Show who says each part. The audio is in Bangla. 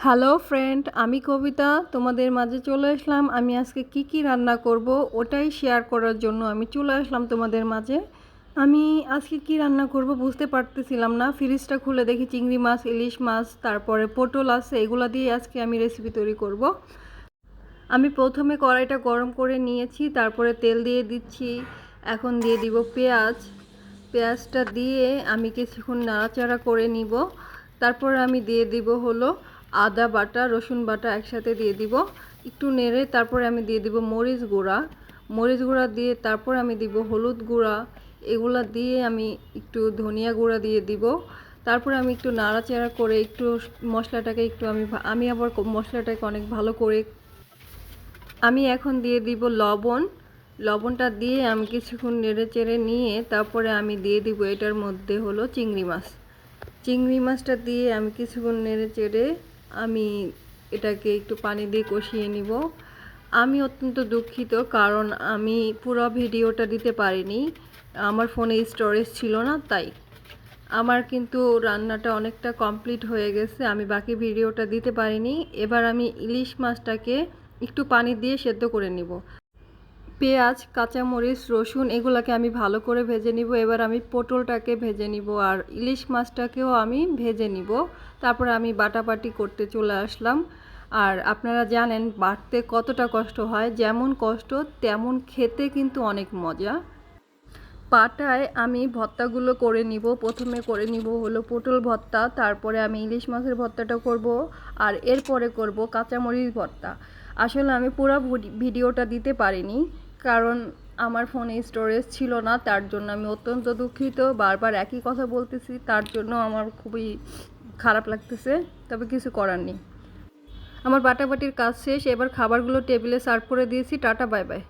Speaker 1: হ্যালো ফ্রেন্ড, আমি কবিতা তোমাদের মাঝে চলে আসলাম। আমি আজকে কি রান্না করব ওটাই শেয়ার করার জন্য আমি চলে আসলাম তোমাদের মাঝে। আমি আজকে কি রান্না করব বুঝতে পারতেছিলাম না। ফ্রিজটা খুলে দেখি চিংড়ি মাছ, ইলিশ মাছ, তারপরে পটল আছে, এগুলা দিয়ে আজকে আমি রেসিপি তৈরি করব। আমি প্রথমে কড়াইটা গরম করে নিয়েছি, তারপরে তেল দিয়ে দিচ্ছি। এখন দিয়ে দিব পেঁয়াজ। পেঁয়াজটা দিয়ে আমি কিছুক্ষণ নাড়াচাড়া করে নিব। তারপর আমি দিয়ে দিব হলো আদা বাটা, রসুন বাটা একসাথে দিয়ে দিব। একটু নেড়ে তারপরে আমি দিয়ে দিব মরিচ গুঁড়া। মরিচ গুঁড়া দিয়ে তারপর আমি দিব হলুদ গুঁড়া। এগুলা দিয়ে আমি একটু ধনিয়া গুঁড়া দিয়ে দিব। তারপরে আমি একটু নাড়াচাড়া করে একটু মশলাটাকে একটু আমি আবার মশলাটাকে অনেক ভালো করে আমি এখন দিয়ে দিব লবণ। লবণটা দিয়ে আমি কিছুক্ষণ নেড়ে চেড়ে নিয়ে তারপরে আমি দিয়ে দিব এটার মধ্যে হলো চিংড়ি মাছ। চিংড়ি মাছটা দিয়ে আমি কিছুক্ষণ নেড়ে চেড়ে আমি এটাকে একটু পানি দিয়ে কষিয়ে নিব। আমি অত্যন্ত দুঃখিত, কারণ আমি পুরো ভিডিওটা দিতে পারিনি, আমার ফোনে স্টোরেজ ছিল না, তাই আমার কিন্তু রান্নাটা অনেকটা কমপ্লিট হয়ে গেছে, আমি বাকি ভিডিওটা দিতে পারিনি। এবার আমি ইলিশ মাছটাকে একটু পানি দিয়ে সেদ্ধ করে নিব। পেঁয়াজ, কাঁচামরিচ, রসুন এগুলাকে আমি ভালো করে ভেজে নিব। এবার আমি পটলটাকে ভেজে নিব আর ইলিশ মাছটাকেও আমি ভেজে নিব। তারপরে আমি বাটাবাটি করতে চলে আসলাম। আর আপনারা জানেন বাটতে কতটা কষ্ট হয়, যেমন কষ্ট তেমন খেতে কিন্তু অনেক মজা। পাটায় আমি ভর্তাগুলো করে নিব। প্রথমে করে নিব হলো পটল ভর্তা, তারপরে আমি ইলিশ মাছের ভর্তাটা করব, আর এরপরে করব কাঁচামরিচ ভর্তা। আসলে আমি পুরো ভিডিওটা দিতে পারিনি, কারণ আমার ফোনে স্টোরেজ ছিল না, তার জন্য আমি অত্যন্ত দুঃখিত। বারবার একই কথা বলতেছি, তার জন্য আমার খুবই খারাপ লাগতেছে, তবে কিছু করার নেই। আমার বাটাবাটির কাজ শেষ, এবার খাবারগুলো টেবিলে সার্ভ করে দিয়েছি। Tata, bye bye.